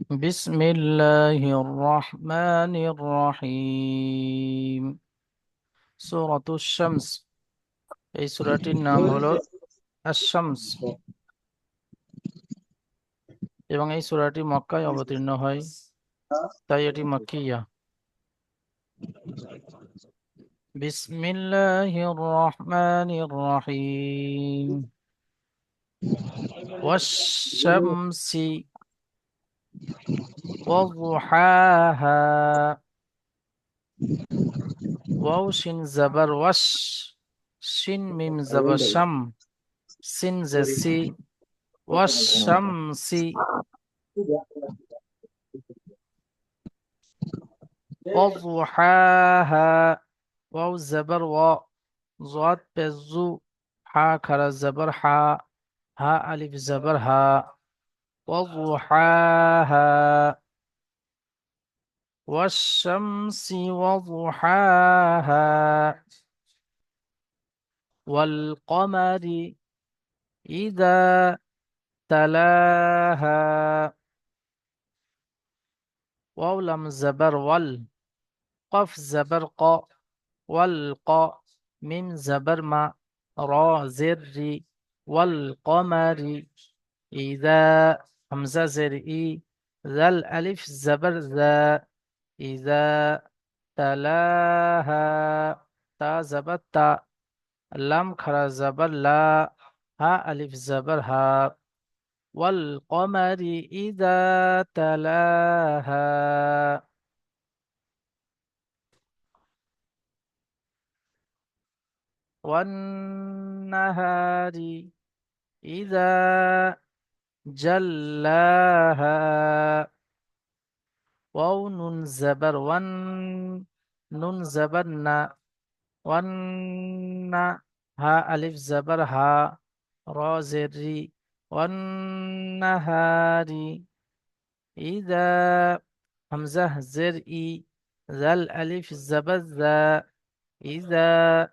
بسم الله الرحمن الرحيم সূরাতুশ শামস। এই সূরাটির নাম হলো আশ-শামস এবং এই সূরাটি মক্কায় অবতীর্ণ হয়, তাই এটি মাক্কিয়া। বিসমিল্লাহির রহমানির রহিম। ওয়াশ-শামসি ওয়াদুহাহা। ওয়াও শিন জাবার ওয়াশ, শিন মিম জাবার শাম, সিন জেসি, ওয়াশ-শামসি وضحاها. واو زبر و، ضاد بزو، حا خرا زبر حا، ها ألف زبر ها. وضحاها والشمس وضحاها والقمر إذا تلاها. واو لم زبر وال، قف زبر ق، والق، ميم زبر ما، را زر ري، والقمر إذا، همزة زر إي، ذا الألف زبر ذا، إذا تلاها، تا زبر تا، لام خرا زبر لا، ها ألف زبر ها. والقمر إذا تلاها والنهار إذا جلاها. واو نون زبر ون، نون زبر نا، ون، ها ألف زبر ها، را زر ري، والنهار إذا، همزة زر إي، ذا الألف زبر ذا، إذا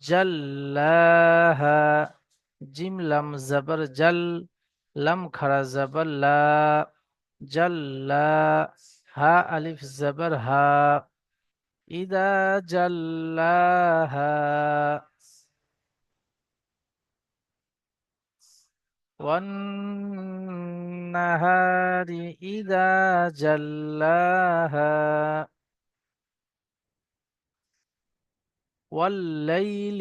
جلاها، جيم لم زبر جل، لم خرا زبر لا، جلا، ها ألف زبر ها، إذا جلاها. والنهار إذا جلاها والليل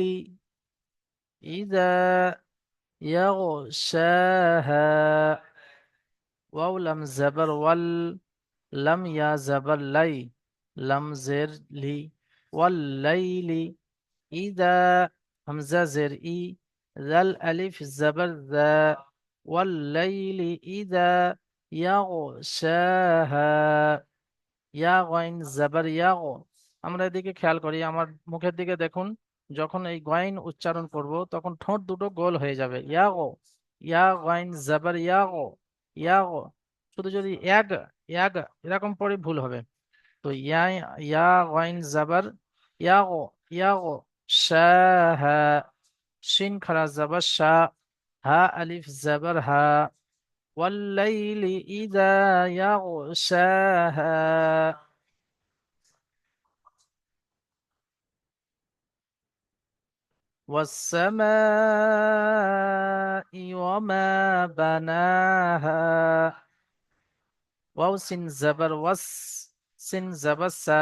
إذا يغشاها. واو لم زبر وال، لم يا زبر لي، لم زر لي، والليل إذا، همزة زر إي، ذا الألف زبر ذا، والليل إذا يغشاها، ইয়া গইন জাবার ইয়াগ। আমরা এদিকে খেয়াল করি, আমার মুখের দিকে দেখুন। যখন এই গইন উচ্চারণ করব তখন ঠোঁট দুটো গোল হয়ে যাবে, ইয়াগ, ইয়া গইন জাবার ইয়াগ, ইয়াগ। শুধু যদি এক, এক এরকম পড়ে ভুল হবে। তো ইয়া, ইয়া গইন জাবার ইয়াগ, ইয়াগ, শাহা, শিন খারা জাবার শা, হা আলিফ জাবার হা। والليل إذا يغشاها والسماء وما بناها. واو سين زبر وس، سين زبر سا،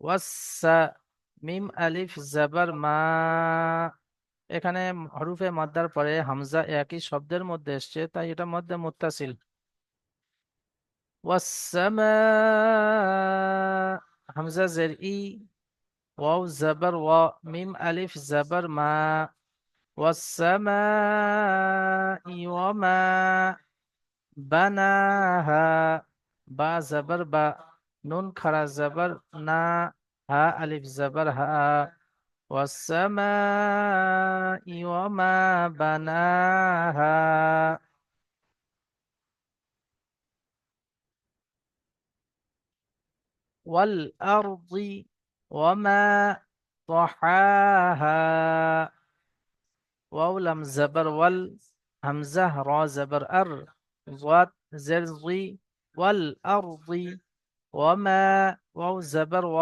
ওয়াসা, মিম আলিফ জাবার মা। এখানে হরুফে মাদ্দার পরে হামজা একই শব্দের মধ্যে এসছে, তাই এটা মধ্যে মুত্তাসিল। ওয়াসসামা, হামজা জের ই, ওয়াও জাবার ওয়া, মিম আলিফ জাবার মা। ওয়াসসামা ওয়া মা বানাহা, বা জাবার বা, নুন খারা জাবার না, হা আলিফ জাবার হা। ওয়াসসামা ওয়া মা বানাহা والأرض وما طحاها. واو لم زبر وال، همزة را زبر أر، ضاد زر ضي، والأرض وما، واو زبر و،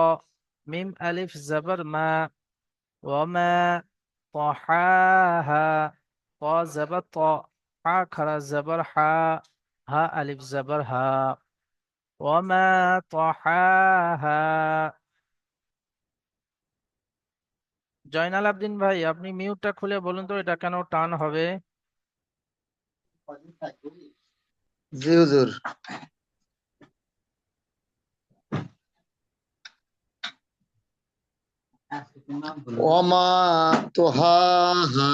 ميم ألف زبر ما، وما طحاها، طا زبر طا، حا خرا زبر حا، ها ألف زبر ها، وما طحاها। জয়নাল আবদিন ভাই, আপনি মিউটটা খুলে বলুন তো এটা কেন টান হবে? জি হুজুর। ওমা তোহাহা।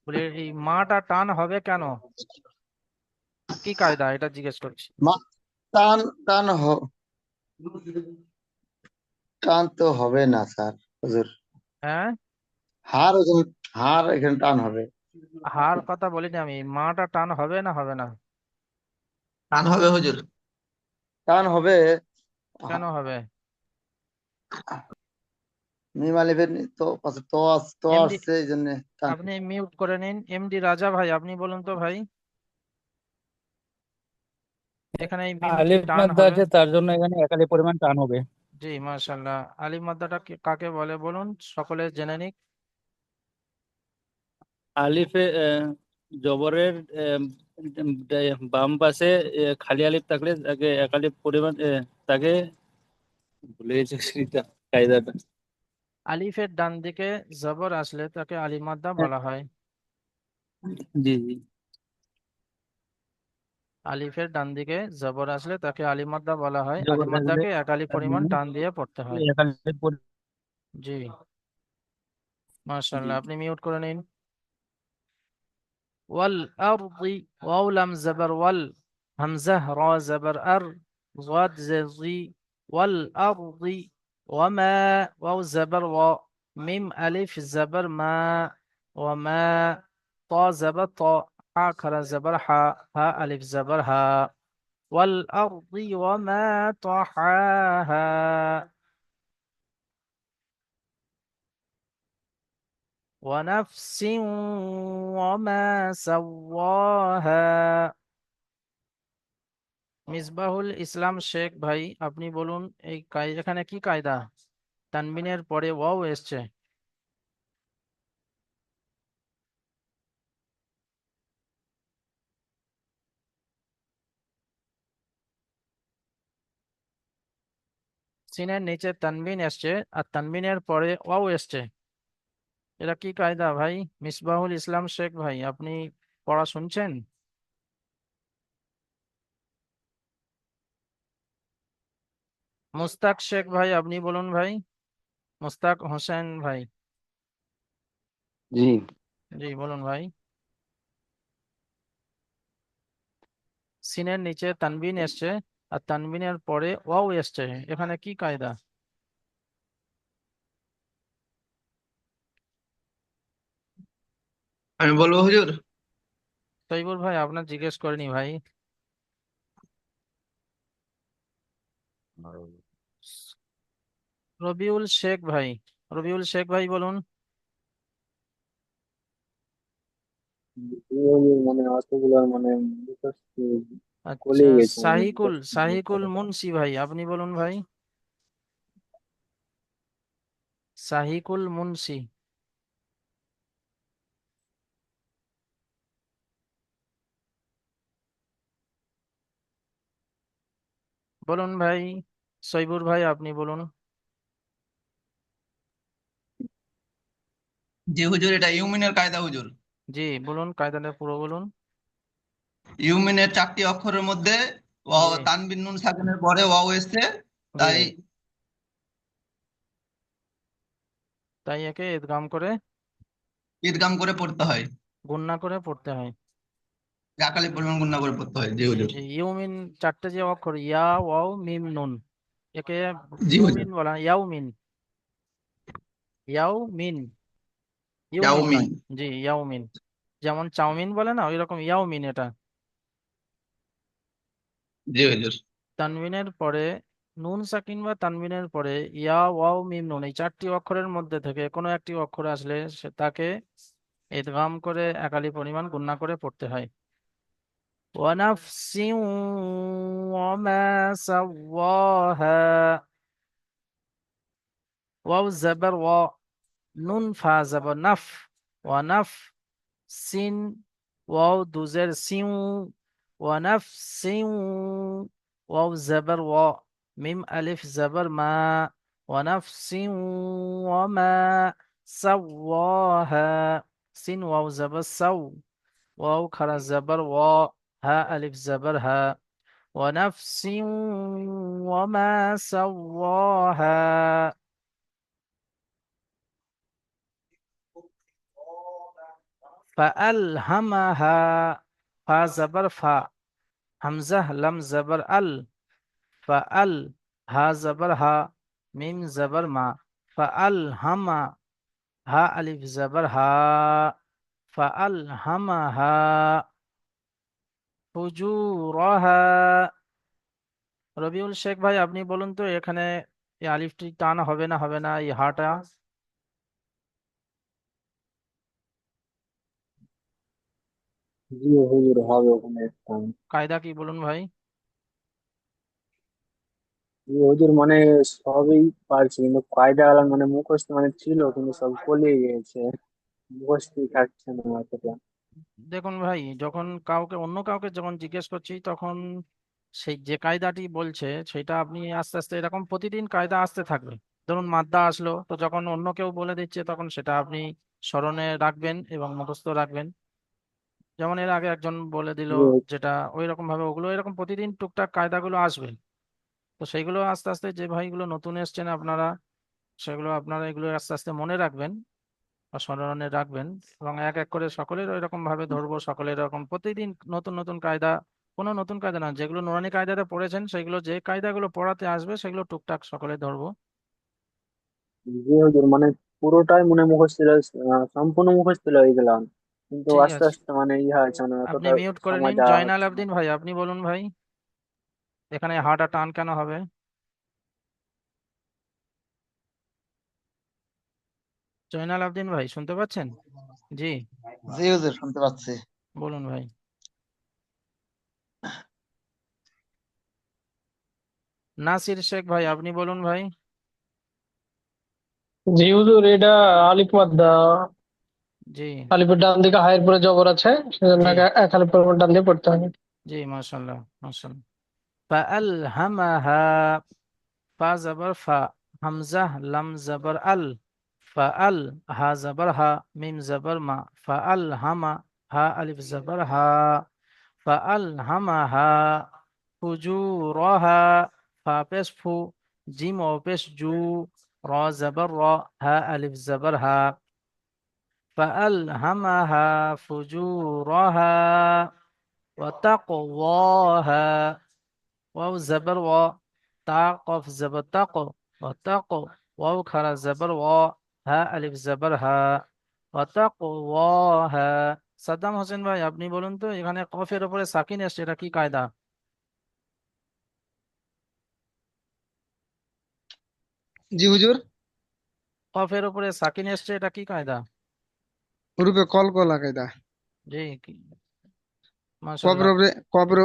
বলে এই মাটা টান হবে কেন? কি কায়দা এটা জিজ্ঞেস করছি। মা টান টান টান তো হবে না স্যার হুজুর। হ্যাঁ, হার এখানে টান হবে। হার কথা বলিনি আমি, মাটা টান হবে না হবে না? টান হবে হুজুর। টান হবে। কেন হবে? মিম আলিফের তো পাশে তো এমডি, আসছে এই জন্য টান। আপনি মিউট করে নিন। এমডি রাজা ভাই, আপনি বলুন তো ভাই, এখানে এই মিম কি আলিফ টান মাদ্দা হবে? আছে, তার জন্য এখানে একালি পরিমাণ টান হবে। জি মাশাল্লাহ। আলিফ মাদ্দাটা কাকে বলে বলুন, সকলে জেনে নিক। আলিফে জবরের বাম পাশে খালি আলিফ থাকলে তাকে একালি পরিমাণ তাকে ভুলে গেছি সেটা, কায়দাটা। আলিফের ডান দিকে জবর আসলে তাকে আলিফ মাদ্দা বলা হয়। জি জি। আলিফের ডান দিকে জবর আসলে তাকে আলিফ মাদ্দা বলা হয়। জবর আলিফ থাকলে মাদ্দাকে একালি তার পরিমাণ জন্য টান দিয়ে পড়তে হয়। একালি জি মাশাল্লাহ, আপনি মিউট করে নিন। والأرض، واو لام زبر وال، همزة را زبر أر، ضاد زي، والأرض، وما، واو زبر و، ميم ألف زبر ما، وما طا زبر طا، حا كرا زبر حا، ها ألف زبر ها، والأرض وما طحاها، ونفس وما سواها। মিসবাহুল ইসলাম শেখ ভাই, আপনি বলুন এই এখানে কি কায়দা? তানবিনের পরে ওয়াও এসছে। সিনের নিচে তানবিন এসছে আর তানবিনের পরে ওয়াও এসছে, এটা কি কায়দা ভাই? মিসবাহুল ইসলাম শেখ ভাই, আপনি পড়া শুনছেন? মুস্তাক শেখ ভাই, আপনি বলুন ভাই। মুস্তাক হোসেন ভাই, জি জি বলুন ভাই। সিনের নিচে তানবিন এসছে আর তানবিনের পরে ওয়াও এসছে, এখানে কি কায়দা? আমি বলবো হুজুর। তৈবুর ভাই, আপনার জিজ্ঞেস করিনি ভাই। রবিউল শেখ ভাই, রবিউল শেখ ভাই বলুন। মানে অতগুলো মানে মুখস্থ আচ্ছা, কলিয়ে গেছে মানে সাহিকুল, মুখস্থ সাহিকুল মুন্সি ভাই, আপনি বলুন ভাই। সাহিকুল মুন্সি বলুন ভাই। সৈবুর ভাই, আপনি বলুন। জি হুজুর, এটা ইউমিনের কায়দা হুজুর। জি বলুন, কায়দাটা পুরো বলুন। ইউমিনের 4টি অক্ষরের মধ্যে জি, ওয়াও তানবিন নুন সাকিনের পরে ওয়াও এসছে, জি, তাই তাই একে ইদগাম করে ঈদগাম করে পড়তে হয়। গুণনা করে পড়তে হয়। একালি পরিমাণ গুণনা করে পড়তে হয়। জি জি হুজুর। জি, ইউমিন চারটে যে অক্ষর, ইয়া ওয়াও মিম নুন, একে জি হুজুর। ইউমিন বলা হয়। ইয়াউমিন, ইয়াউমিন, ইউমিন ইয়াউমিন। নয়। জি ইয়াউমিন, যেমন চাউমিন বলে না, ওই রকম ইয়াউমিন এটা। জি হুজুর। তানবিনের পরে নুন সাকিন বা তানবিনের পরে ইয়া ওয়াও মিম নুন, এই চারটি অক্ষরের মধ্যে থেকে কোনো একটি অক্ষর আসলে তাকে ইদগাম করে একালি পরিমাণ গুণনা করে পড়তে হয়। ونفس وما سواها واو زبر و নুন ফা যাব নাফ ওয়া নাফ সিন ওয়াও দুজের সিউ ওয়া নাফ সিউ ওয়াও জবর ওয়া মিম আলিফ জবর মা ওয়া নাফ সিউ ওয়া মা সাওয়াহা সিন ওয়াও জবর সাউ ওয়াও খারা জবর ওয়া হা আলিফ জবর হা ওয়া নাফসিন ওয়া মা সাওয়াহা فألهمها فا زبر فا همزة لم زبر فأل ها زبر ها ميم زبر ما فألهم ها ألف زبر ها فألهمها ফুজুরাহা রবিউল শেখ ভাই আপনি বলুন তো এখানে এই আলিফটি টান হবে না হবে না এই হাটা জি হুজুর হবে ওখানে স্থান। কায়দা কি বলুন ভাই জি হুজুর মানে সবই পারছি, কিন্তু কায়দা আলাম মানে মুখস্থ মানে ছিল, কিন্তু সব কলিয়ে গিয়েছে, মুখস্থই থাকছে না অতটা। দেখুন ভাই যখন কাউকে অন্য কাউকে যখন জিজ্ঞেস করছি তখন সেই যে কায়দাটি বলছে সেটা আপনি আস্তে আস্তে এরকম প্রতিদিন কায়দা আসতে থাকবে ধরুন মাদ্দা আসলো তো যখন অন্য কেউ বলে দিচ্ছে তখন সেটা আপনি স্মরণে রাখবেন এবং মুখস্থ রাখবেন যেমন এর আগে একজন বলে দিল জি যেটা ওই রকম ভাবে ওগুলো এরকম প্রতিদিন টুকটাক কায়দাগুলো আসবে তো সেইগুলো আস্তে আস্তে যে ভাইগুলো নতুন এসছেন আপনারা সেগুলো আপনারা এগুলো আস্তে আস্তে মনে রাখবেন বা স্মরণে রাখবেন এবং এক এক করে সকলের এরকম ভাবে ধরবো সকলের এরকম প্রতিদিন নতুন নতুন কায়দা কোনো নতুন কায়দা না যেগুলো নুরানি কায়দাতে পড়েছেন সেগুলো যে কায়দাগুলো পড়াতে আসবে সেগুলো টুকটাক সকলে ধরবো জি হুজুর মানে পুরোটাই মনে মুখস্থ ছিল, সম্পূর্ণ মুখস্থ ছিল হয়ে গেলাম, কিন্তু ঠিক আস্তে আছে আস্তে মানে ইহা আছে মানে আপনি অতটা মিউট করে সময় নিন দেওয়া জয়নাল হচ্ছে না। আবদিন ভাই আপনি বলুন ভাই এখানে হাটা টান কেন হবে জয়নাল আবদিন ভাই শুনতে পাচ্ছেন জি জি হুজুর শুনতে পাচ্ছি। বলুন ভাই নাসির শেখ ভাই আপনি বলুন ভাই জি হুজুর এটা আলিফ মাদ্দা জি আলিফের ডান দিকে হায়ের পরে জবর আছে সেজন্য জি এক আলিফ পর ডান দিয়ে পড়তে হবে। জি মাশাআল্লাহ মাশাআল্লাহ فألهمها فا زبر فا همزة لم زبر فأل ها زبر ها ميم زبر ما فألهم ها ألف زبر ها فألهمها فجورها فا بس فو جيم أو بس جو را زبر را ها ألف زبر ها فألهمها فجورها وتقواها واو زبر و تا قف زبر تقو وتقو واو خرا زبر و ها ألف زبر ها وتقواها সাদ্দাম হোসেন ভাই আপনি বলুন তো এখানে কফের উপরে সাকিন এসছে এটা কি কায়দা জি হুজুর, কফের উপরে সাকিন এসছে এটা কি কায়দা রূপে কল কায়দা। জি কবর মাশাআল্লাহ উপরে কবর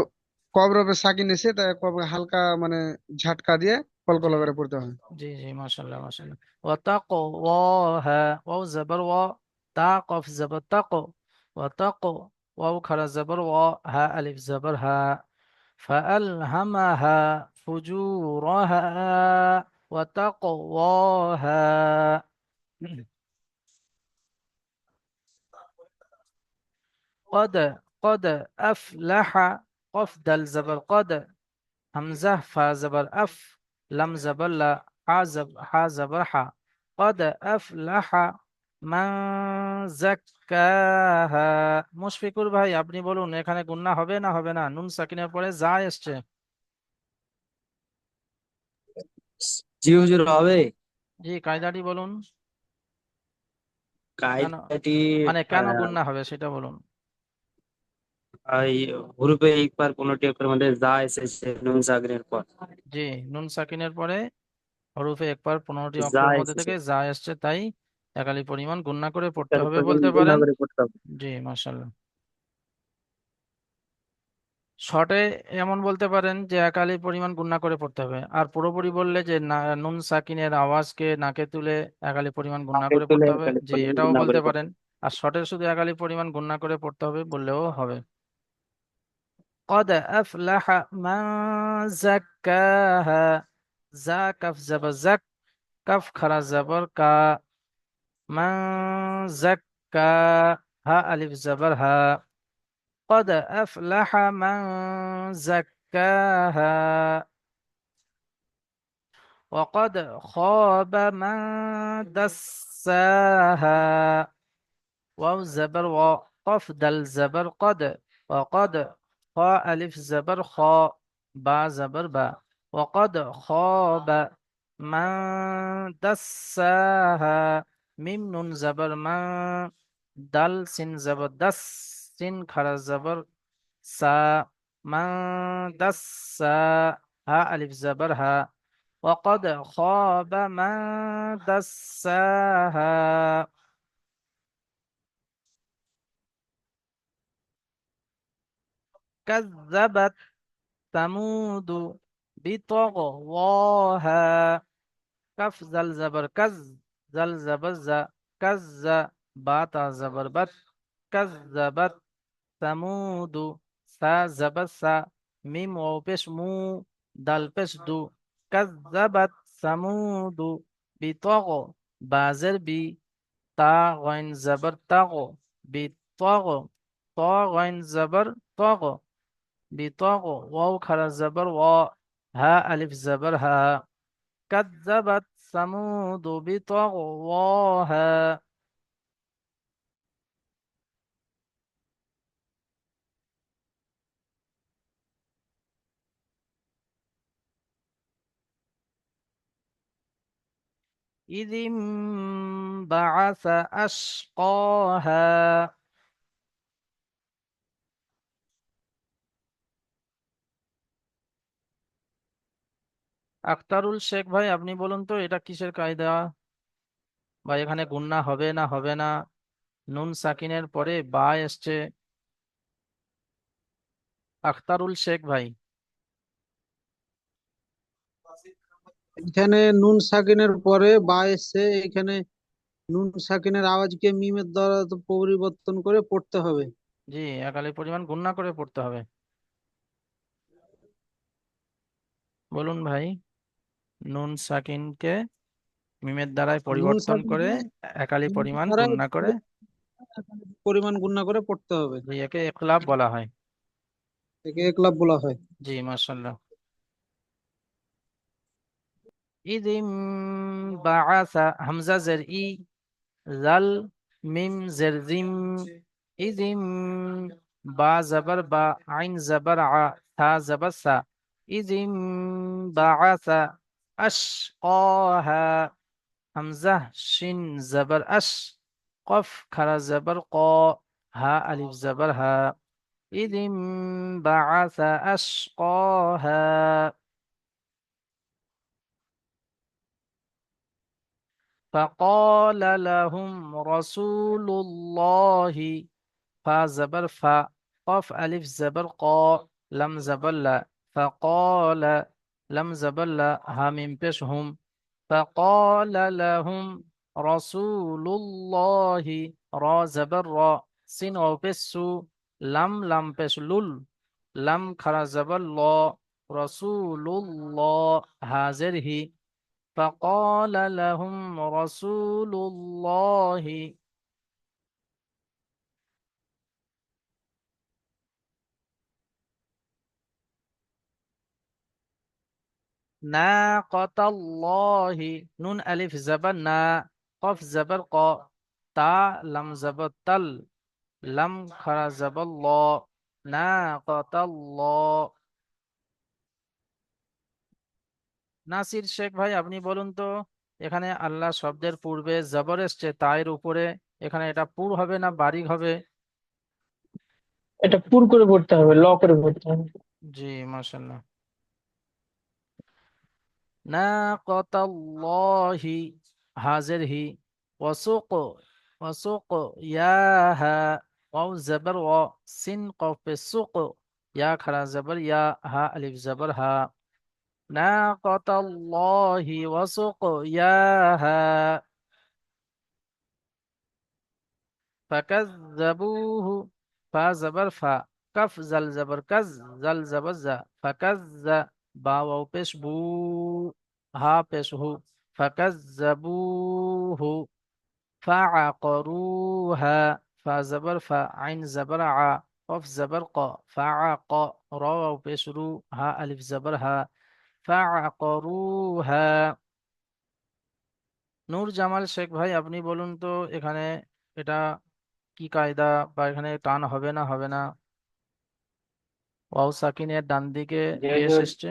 কবর উপরে সাকিন এসে তাই কবর হালকা মানে ঝাটকা দিয়ে জি কলকলা করে পড়তে হয়। জি জি মাশাআল্লাহ মাশাআল্লাহ وتقواها واو زبر و تا قف زبر تقو وتقو واو خرا زبر و ها ألف زبر ها فألهمها فجورها وتقواها قد أفلح قف دل زبر قد همزة فا زبر أف لم زبر لا حا زبر حا قد أفلح من زكاها মুশফিকুর ভাই আপনি বলুন এখানে গুন্না হবে না হবে না নুন সাকিনের পরে যা এসছে জি হুজুর হবে। জি কায়দাটি বলুন কেন কায়দাটি মানে কেন আহ, গুন্না হবে সেটা বলুন এই হুরুফে একবার কোনটি একবার মধ্যে যা এসেছে নুন সাকিনের পর জি নুন সাকিনের পরে হরফে একবার 15টি যা অক্ষর মধ্যে এসেছে থেকে যা এসছে তাই একালি পরিমাণ গুণনা করে পড়তে তার হবে পরিমাণ বলতে গুণা পারেন করে পড়তে হবে। জি মাশাআল্লাহ শর্টে এমন বলতে পারেন যে এক আলিফ পরিমাণ গুণনা করে পড়তে হবে, আর পুরোপুরি বললে যে নুন সাকিনের আওয়াজকে নাকে তুলে এক আলিফ পরিমাণ গুণনা নাকে করে তুলে পড়তে হবে, খালি জি পরিমাণ এটাও গুণা বলতে করে পারেন। পড়তে আর শর্টে শুধু এক আলিফ পরিমাণ গুণনা করে পড়তে হবে বললেও হবে। قد أفلح من زكاها. زا كف زبر زك، كف خرا زبر كا، من زكا، ها ألف زبر ها. قد أفلح من زكاها، وقد خاب من دساها. واو زبر و، قف دل زبر قد، وقد خا ألف زبر خا، با زبر با. وقد خاب من دساها. ميم نون زبر من، دل سين زبر دس، سين خرا زبر سا، من دسا، ها ألف زبر ها. وقد خاب من دساها. كذبت ثمود بطغواها. كف زل زبر كز، زل زبر ز، كز، باتا زبر بت. كذبت ثمود، سا زبر سا، ميم واو পেশ মু، দাল পেশ দু। كذبت ثمود بطغ، بازر بي، تا غين زبر تغ، بطغ، طا غين زبر طغ، بطغ. واو خرج زبر و، ها ألف زبر ها. كذبت ثمود بطغواها. إذ انبعث أشقاها. আখতারুল শেখ ভাই, আপনি বলুন তো এটা কিসের কায়দা, বা এখানে গুণনা হবে না হবে না? নুন সাকিনের পরে বা এসছে। আখতারুল শেখ ভাই। এখানে নুন সাকিনের পরে বা এসছে, এখানে নুন সাকিনের আওয়াজকে মিমের দ্বারা তো পরিবর্তন করে পড়তে হবে। জি, একালি পরিমাণ গুণনা করে পড়তে হবে। বলুন ভাই, নুন সাকিনকে মিমের দ্বারাই নুন পরিবর্তন করে সাকিনকে একালি মিমের পরিমাণ দ্বারা গুণনা করে, পরিমাণ গুণনা করে পড়তে হবে। জি একে ইকলাব বলা হয়। একে একলাব বলা হয়। জি মাশাআল্লাহ। إذ انبعث، همزة زر إي، ذل، ميم زر زم. إذ با زبر با، عين زبر ع، ثا زبر ثا. إذ انبعث أشقاها. همزة شين زبر أش، قف خرا زبر قا، ها ألف زبر ها. إذ انبعث أشقاها. فقال لهم رسول الله، فا زبر فا، قاف ألف زبر قا، لم زبر لا. فقال، لم زبر لا، ها من بشهم. فقال لهم رسول الله، را زبر را، سين أو بسو، لم بش لول، لم خرا زبر لا. رسول الله هازره. فقال لهم رسول الله. ناقة الله. نون ألف زبر نا، قف زبر قا، تا لم زبر تل، لم خرا زبر الله. ناقة الله। নাসির শেখ ভাই, আপনি বলুন তো এখানে আল্লাহ শব্দের পূর্বে জবর এসছে তায়ের উপরে, এখানে এটা পুর হবে না বারিক হবে? এটা পুর করে পড়তে হবে, ল করে পড়তে হবে। জি মাশাআল্লাহ। ناقة الله، حاضر هي. وسوق، وسوق ياها، واو زبر و، سين قاف السوق. या खरा जबर या, हा अलिफ जबर हा। नाक़तल्लाहि वसुक़याहा फकज़्ज़बूहु, फा जबर फा, कफ जल जबर कज, जल जबर जा, फकज़्ज़, बा वाव पेश बू, हा पेश हु, फकज़्ज़बूहु फअक़रूहा, फा जबर फा, आइन जबर आ, कफ जबर क, फअक़, रा वाव पेश रु, हा अलिफ जबर हा, फअक़रूहा। নূর জামাল শেখ ভাই, আপনি বলুন তো এখানে এটা কি কায়দা, বা এখানে টান হবে না হবে না? ওয়াও সাকিনের ডান দিকে পেশ যেহেতু এসছে।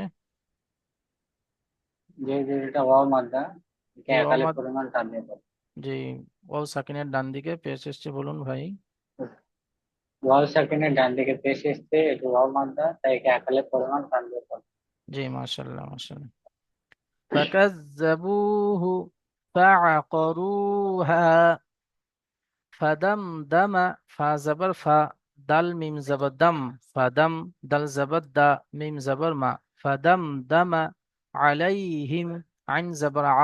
যেহেতু এটা ওয়াও মাদ্দা, একে জি ওয়াও একালে মাদ, পরিমাণ টান দিয়ে পড়ো। জি ওয়াও সাকিনের ডান দিকে পেশ এসছে, বলুন ভাই। ওয়াও সাকিনের ডান দিকে পেশ এসছে, এটা ওয়াও মাদ্দা, তাই একে একালে পরিমাণ টান দিয়ে পড়ো। জি মাশাআল্লাহ মাশাআল্লাহ। فكذبوه فعقروها فدمدم، فا زبر فا، دال ميم زبر دم، فدم، دال زبر دا، ميم زبر ما، فدمدم عليهم، عين زبر ع،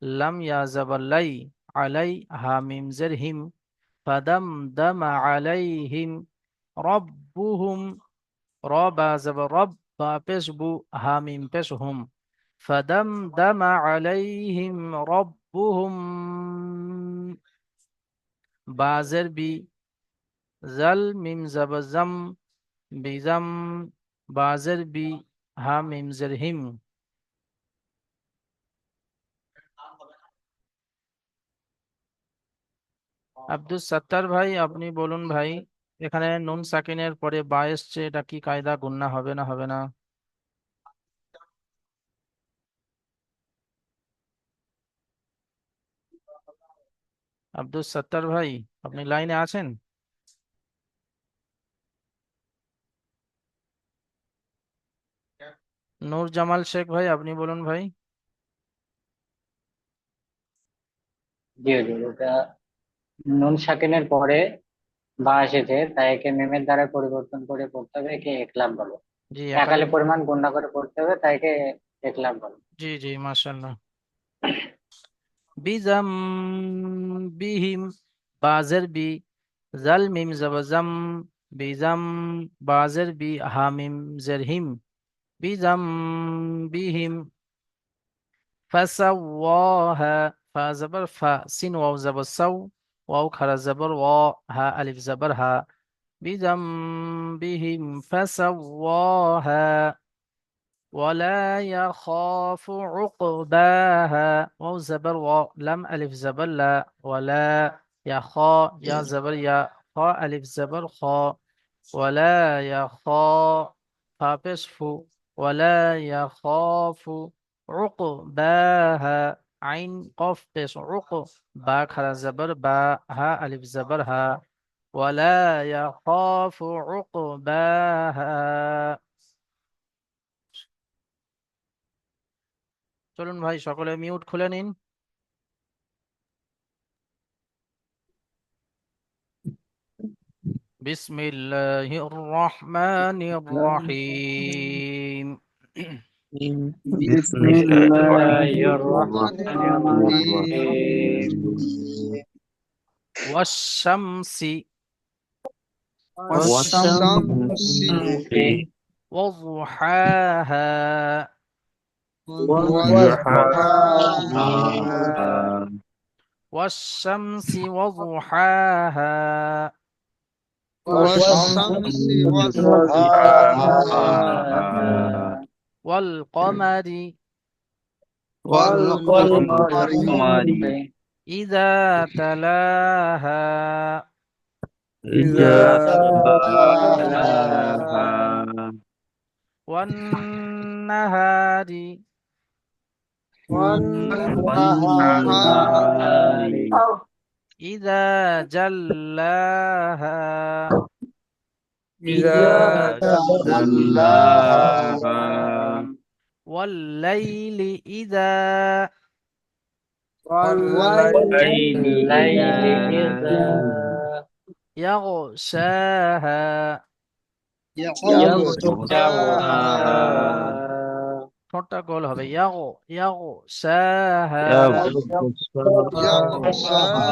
لم يا زبر لي، علي ها ميم زرهم، فدمدم عليهم ربهم، ربا زبر رب، با پیش بو، ها ميم پیش هم، فدمدم عليهم ربهم، بازر بي، زل ميم زبر زم، بزم، بازر بي، ها ميم زرهم। আব্দুস সাত্তার ভাই, আপনি বলুন ভাই, এখানে নুন সাকিনের পরে বা এসছে, এটা কি কায়দা, গুন্না হবে না হবে না? আব্দুস সাত্তার ভাই, আপনি লাইনে আছেন? নূর জামাল শেখ ভাই, আপনি বলুন ভাই। জি হুজুর, ওটা নুন সাকিনের পরে বা এসেছে, তাই একে মিমের দ্বারা পরিবর্তন করে পড়তে হবে, একে একলাম বলো। জি একালে, একালে পরিমাণ গুণা করে পড়তে হবে, তাই একে একলাম বলো। জি জি মাশাআল্লাহ। বিজাম বিহিম, বাজের বি, জাল মিম জবজম, বিজাম, বাজের বি, হা মিম জেরহিম, বিজাম বিহিম, فسواها، فا زبر فا، سين واو زبر سو، واو خرا زبر وا، ها ألف زبر ها، بذنبهم فسواها، ولا يخاف عقباها، واو زبر وا، لم ألف زبر لا، ولا يخا، يا زبر يا، خا ألف زبر خا، ولا يخاف، فا পেশ ফু، ولا يخاف عقباها، عين قاف পেশ عق، با খারা زبر با، ها ألف زبر ها، ولا يخاف عقباها। চলুন ভাই সকলে মিউট খুলে নিন। بسم الله الرحمن الرحيم بسم الله বিসমিল্লাহির الرحمن রহমানির রহিম। والشمس والشمس والشمس وضحاها وضحاها والشمس وضحاها والشمس وضحاها والقمر والقمر والقمر إذا تلاها إذا تلاها تلاها والنهار والنهار إذا جلاها إذا جلاها والليل إذا والليل إذا يغشاها ইয়াগসাহা ঠোঁটটা গোল হবে, ইয়াগো ইয়াগো সাহা ইয়াগসাহা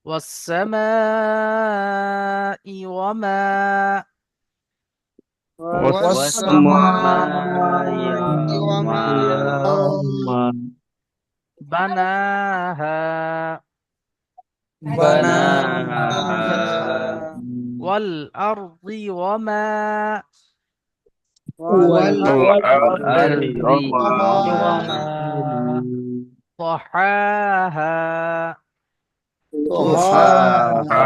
والسماء وما والسماء وما بناها بناها والأرض وما والأرض وما طحاها طحاها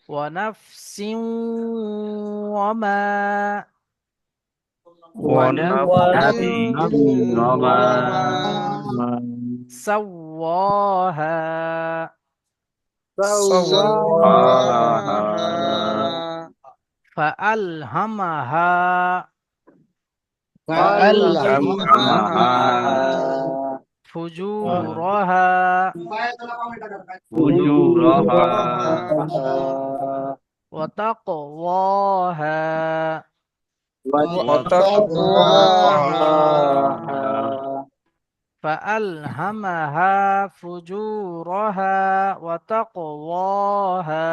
ونفس وما ونفس وما سواها سواها فألهمها فألهمها فجورها وتقواها وتقواها فألهمها فجورها وتقواها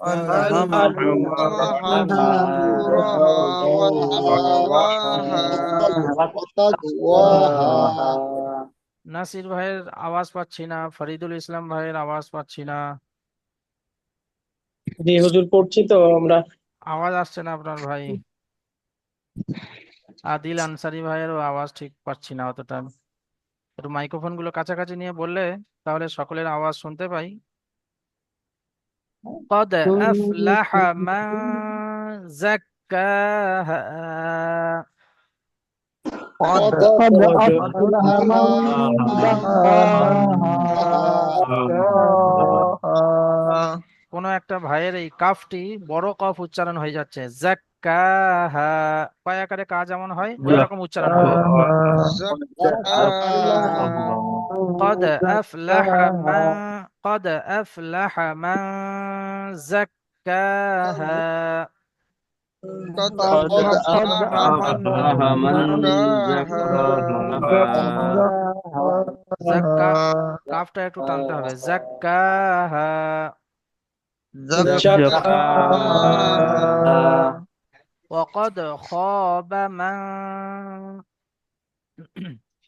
فألهمها فجورها وتقواها নাসির ভাইয়ের আওয়াজ পাচ্ছি না, ফরিদুল ইসলাম ভাইয়ের আওয়াজ পাচ্ছি না, জি হুজুর পড়ছি তো আমরা। আওয়াজ আসছে না আপনার ভাই। আদিল আনসারি ভাইয়েরও আওয়াজ ঠিক পাচ্ছি না অতটা। একটু মাইক্রোফোন গুলো কাছাকাছি নিয়ে বললে তাহলে সকলের আওয়াজ শুনতে পাই। قد أفلح من زكاها قد أفلح من زكاها কোনো একটা ভাইয়ের এই কাফটি বড় কফ উচ্চারণ হয়ে যাচ্ছে, জাক্কাহা। কয় আকারে কা যেমন হয় ওই রকম উচ্চারণ হবে। قد أفلح من قد أفلح من زكاها قد أفلح من জাক্কা زكاها কাফটা একটু টানতে হবে, জাক্কাহা। زكاها وقد خاب من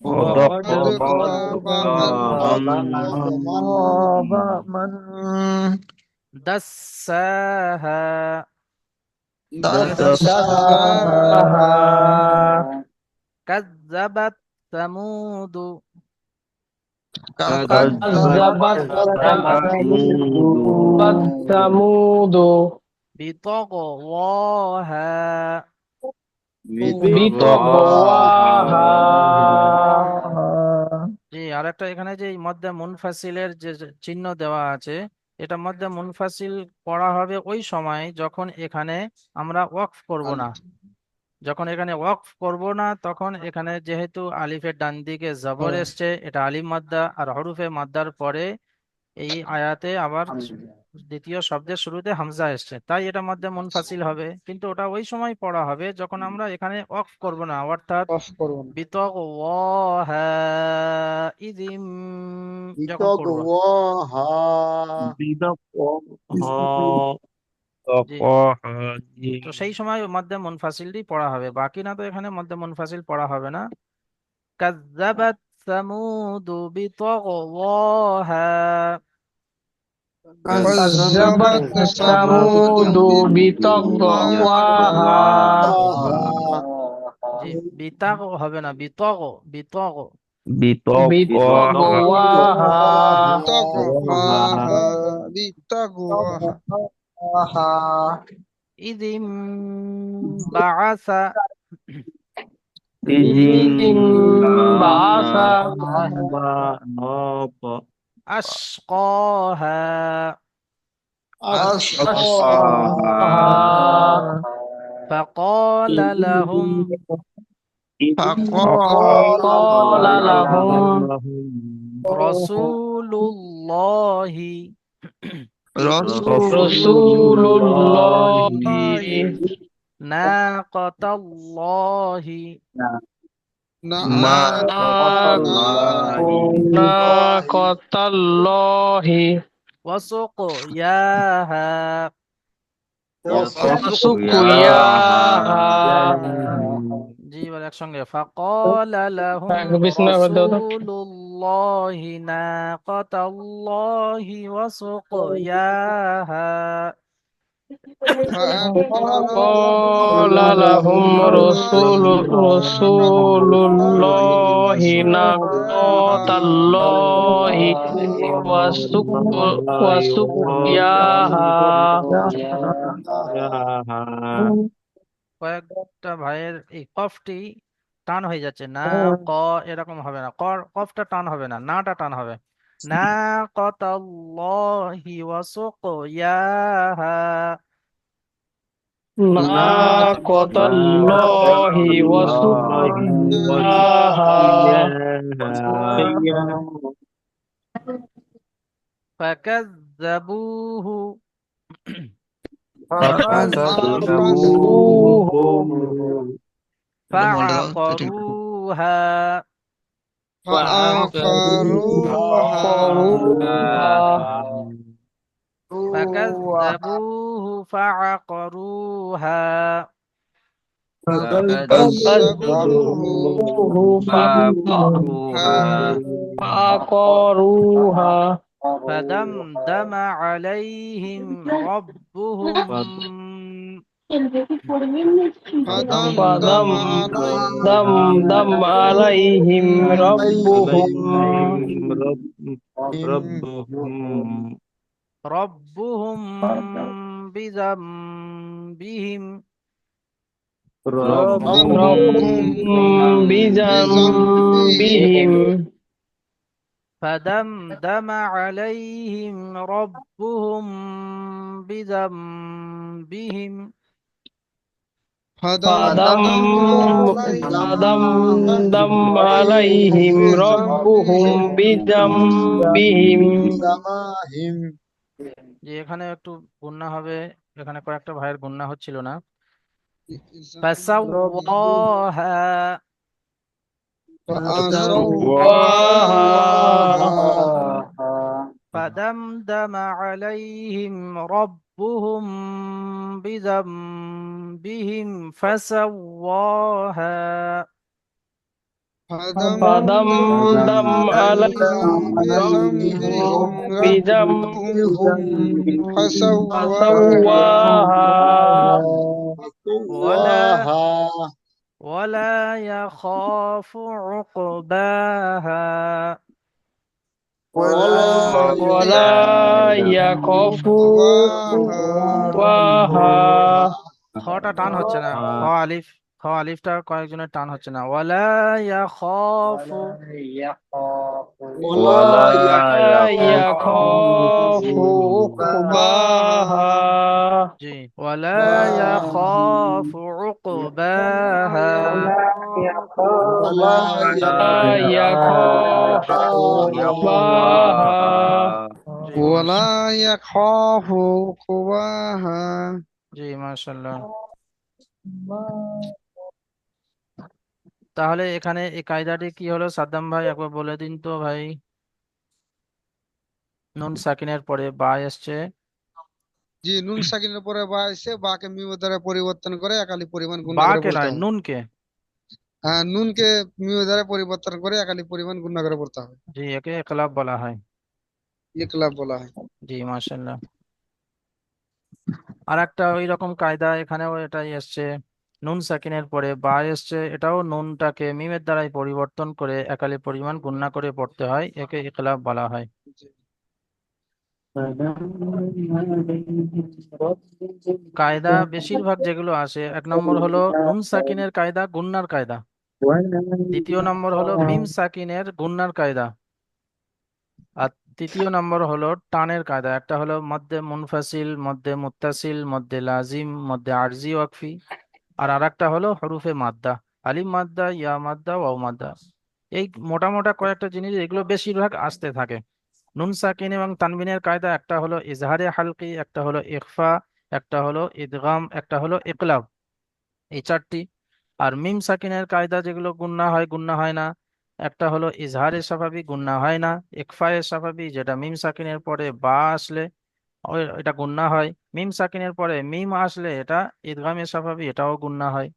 وقد خاب من دساها دساها كذبت ثمود كذبت ثمود بطغواها بطغواها জি, আরেকটা এখানে যে এই মধ্যে মুনফাসিলের যে যে চিহ্ন দেওয়া আছে, এটা মধ্যে মুনফাসিল পড়া হবে ওই সময় যখন এখানে আমরা ওয়াকফ করব না। যখন এখানে ওয়াকফ করব না তখন এখানে যেহেতু আলিফের ডান দিকে জবর এসছে, এটা আলিফ মাদ্দা, আর হরুফে মাদ্দার পরে এই আয়াতে আবার দ্বিতীয় শব্দের শুরুতে হামজা এসছে, তাই এটা মধ্যে মুনফাসিল হবে। কিন্তু ওটা ওই সময় পড়া হবে যখন আমরা এখানে ওয়াকফ করব না, অর্থাৎ বিতগওয়াহা ইদিম যখন পড়ব। জি, তো সেই সময় মধ্যে মুনফাসিলটি পড়া হবে, বাকি না তো এখানে মধ্যে মুনফাসিল পড়া হবে না। কাযযাবাত সামুদু বিতগওয়াহা كذبت ثمود بطغواها জি, বিতাগ হবে না, বিতগ বিতগ بطغواها بتقواها ইদিম বাআসা انبعث আশকাহা أشقاها فقال لهم قال لهم رسول الله রসুল্লাহি নাকাতাল্লাহি না নাকাতাল্লাহি ওয়াসুকয়াহা ওয়াসুকিয়াহা জি বলে একসঙ্গে ফাকালা লাহুম বিসমিল্লাহ বলতে হতো। রাসূলুল্লাহি নাকাতাল্লাহি ওয়াসুকয়াহা قال لهم رسول الله ناقة الله وسقياها কয়েকটা ভাইয়ের এই কফটি টান হয়ে যাচ্ছে না ক এরকম হবে না কফটা টান হবে না নাটা টান হবে না কতাল্লাহি ওয়াসুকয়াহা ناقة الله وسقياها فكذبوه فعقروها فكذبوه فعقروها فعقروها فدمدم عليهم ربهم فدمدم عليهم ربهم بذنبهم بذنبهم فدمدم عليهم ربهم بذنبهم فدمدم عليهم ربهم بذنبهم যে এখানে একটু গুণনা হবে এখানে কয়েকটা ভাইয়ের গুণনা হচ্ছিল না ফাসাওয়াহা فدمدم عليهم ربهم بذنبهم فسواها فدمدم عليهم ربهم بذنبهم فسواها ولا يخاف عقباها ولا يخاف عقباها খটা টান হচ্ছে না খ আলিফটা কয়েকজনের টান হচ্ছে না ওয়ালা ইয়াখাফু ولا يخاف عقباها জি ওয়ালা ইয়াখাফু উকবাহা ولا يخاف عقباها ولا يخاف عقباها জি মাশাআল্লাহ তাহলে এখানে এই কায়দাটি কি হলো সাদ্দাম ভাই একবার বলে দিন তো ভাই নুন সাকিনের পরে বা এসছে জি নুন সাকিনের পরে বা এসে বাকে মিম দ্বারা পরিবর্তন করে একালি পরিমাণ গুণনা করে বাকে পড়তে নয় হবে। নুনকে হ্যাঁ নুনকে মিম দ্বারা পরিবর্তন করে একালি পরিমাণ গুণনা করে পড়তে হবে। জি একে ইকলাব বলা হয় ইকলাব বলা হয়। জি মাশাআল্লাহ আর একটা ওই রকম কায়দা এখানেও এটাই এসছে নুন সাকিনের পরে বা এসছে এটাও নুনটাকে মিমের দ্বারাই পরিবর্তন করে একালি পরিমাণ গুণনা করে পড়তে হয় একে ইকলাব বলা হয় কায়দা বেশিরভাগ যেগুলো আসে এক নম্বর হলো নুন সাকিনের কায়দা গুণনার কায়দা দ্বিতীয় নম্বর হলো মিম সাকিনের গুণনার কায়দা আর তৃতীয় নম্বর হলো টানের কায়দা একটা হলো মধ্যে মুনফাসিল মধ্যে মুত্তাসিল মধ্যে লাজিম মধ্যে আরজি ওয়াকফি আর আরেকটা হলো হরুফে মাদ্দা আলিফ মাদ্দা ইয়া মাদ্দা ওয়াও মাদ্দা এই মোটা মোটা কয়েকটা জিনিস এগুলো বেশিরভাগ আসতে থাকে নুন সাকিন এবং তানবিনের কায়দা একটা হলো ইজহারে হালকি, একটা হলো ইখফা, একটা হলো ইদগাম, একটা হলো ইকলাব, এই চারটি। আর মিম সাকিনের কায়দা যেগুলো গুন্না হয় গুন্না হয় না, একটা হলো ইজহারে স্বাভাবিক গুন্না হয় না, ইকফায়ে স্বাভাবিক যেটা মিম সাকিনের পরে বা আসলে এটা গুন্না হয়, মিম সাকিনের পরে মিম আসলে এটা ইদগামে স্বাভাবিক, এটাও গুন্না হয়।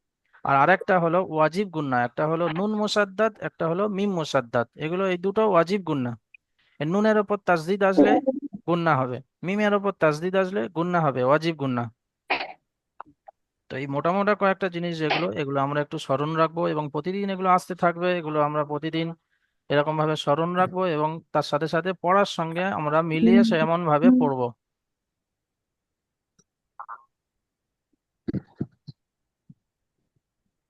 আর আরেকটা হলো ওয়াজিব গুন্না, একটা হলো নুন মুসাদ্দাদ, একটা হলো মিম মুসাদ্দাদ, এগুলো এই দুটো ওয়াজিব গুন্না। এর নুনের ওপর তাসদিদ আসলে গুন্না হবে, মিমের ওপর তাসদিদ আসলে গুন্না হবে, ওয়াজিব গুন্না। তো এই মোটা মোটা কয়েকটা জিনিস যেগুলো, এগুলো আমরা একটু স্মরণ রাখবো এবং প্রতিদিন এগুলো আসতে থাকবে, এগুলো আমরা প্রতিদিন এরকম ভাবে স্মরণ রাখবো এবং তার সাথে সাথে পড়ার সঙ্গে আমরা মিলিয়ে সে এমন ভাবে পড়বো।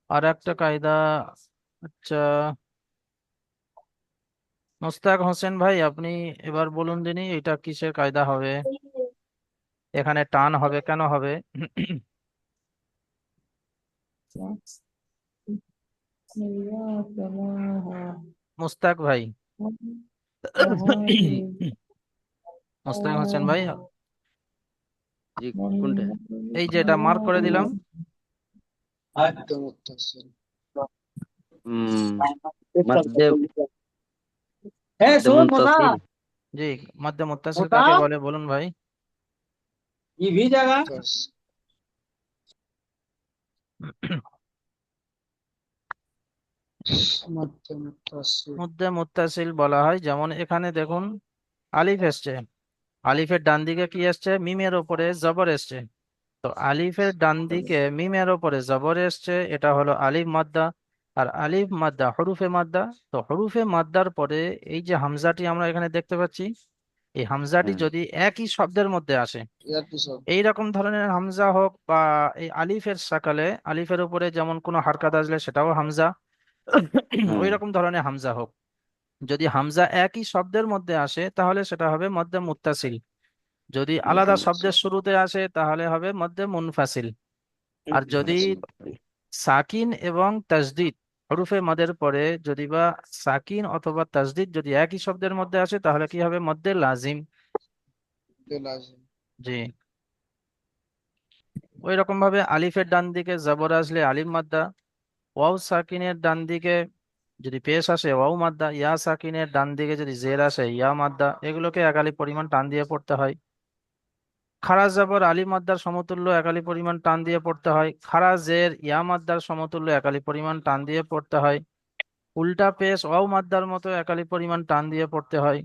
আর একটা কায়দা, আচ্ছা মোস্তাক হোসেন ভাই, আপনি এবার বলুন দিনি এটা কিসের কায়দা হবে, এখানে টান হবে কেন হবে? মুস্তাক ভাই, মোস্তাক হোসেন ভাই, জি, কোনটা? এই যে এটা মার্ক করে দিলাম, হুম মধ্যে মধ্যে মুনতাসিল। জি মধ্যে মুত্তাসিল কাকে বলে বলুন ভাই? মধ্যে মুত্তাসিল বলা হয়, যেমন এখানে দেখুন আলিফ এসছে, আলিফের ডান দিকে কি এসছে, মিমের ওপরে জবর এসছে। তো আলিফের ডান দিকে মিমের ওপরে জবর এসছে, এটা হলো আলিফ মাদ্দা। আর আলিফ মাদ্দা হরুফে মাদ্দা। তো হরুফে মাদ্দার পরে এই যে হামজাটি আমরা এখানে দেখতে পাচ্ছি, এই হামজাটি হ্যাঁ, যদি একই শব্দের মধ্যে আসে, এই রকম ধরনের হামজা হোক বা এই আলিফের সাকালে আলিফের উপরে যেমন কোনো হারকাত আসলে সেটাও হামজা, ওই হ্যাঁ, রকম ধরনের হামজা হোক, যদি হামজা একই শব্দের মধ্যে আসে তাহলে সেটা হবে মধ্যে মুত্তাসিল। যদি মধ্যে আলাদা শব্দের মুনতাসিল। শুরুতে আসে তাহলে হবে মধ্যে মুনফাসিল। আর যদি সাকিন এবং তাজদিদ হরুফে মাদের পরে যদি বা সাকিন অথবা তাজদিদ যদি একই শব্দের মধ্যে আসে তাহলে কি হবে মধ্যে লাজিম। জি, ওই রকম ভাবে আলিফের ডান দিকে জবর আসলে আলিফ মাদ্দা, ওয়াও সাকিনের ডান দিকে যদি পেশ আসে ওয়াও মাদ্দা, ইয়া সাকিনের ডান দিকে যদি জের আসে ইয়া মাদ্দা, এগুলোকে এক আলিফ পরিমাণ টান দিয়ে পড়তে হয়। খারা জবর আলিফ মাদ্দার সমতুল্য এক আলিফ পরিমাণ টান দিয়ে পড়তে হয়, খারা জের ইয়া মাদ্দার সমতুল্য এক আলিফ পরিমাণ টান দিয়ে পড়তে হয়, উল্টা পেশ ওয়াও মাদ্দার মতো এক আলিফ পরিমাণ টান দিয়ে পড়তে হয়।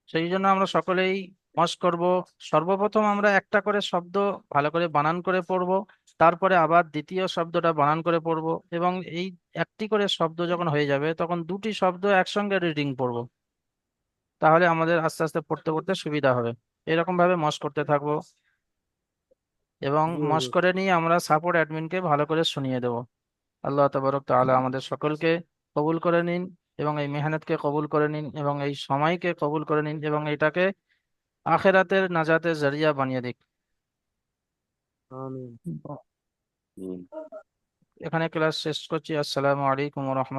সেই জন্য আমরা সকলেই মশ করব। সর্বপ্রথম আমরা একটা করে শব্দ ভালো করে বানান করে পড়ব, তারপরে আবার দ্বিতীয় শব্দটা বানান করে পড়ব, এবং এই একটি করে শব্দ যখন হয়ে যাবে তখন দুটি শব্দ একসঙ্গে রিডিং পড়ব, তাহলে আমাদের আস্তে আস্তে পড়তে পড়তে সুবিধা হবে। এরকম ভাবে মশ করতে থাকবো এবং জি মশ হুজুর। করে নিয়ে আমরা সাপোর্ট অ্যাডমিনকে ভালো করে শুনিয়ে দেব। আল্লাহ তাবারক তাআলা আমাদের সকলকে কবুল করে নিন এবং এই মেহনতকে কবুল করে নিন এবং এই সময়কে কবুল করে নিন এবং এটাকে আখেরাতের নাজাতের জরিয়া বানিয়ে দিক। আমিন। এখানে ক্লাস শেষ করছি। আসসালামু আলাইকুম ওয়া রাহমাতুল্লাহ।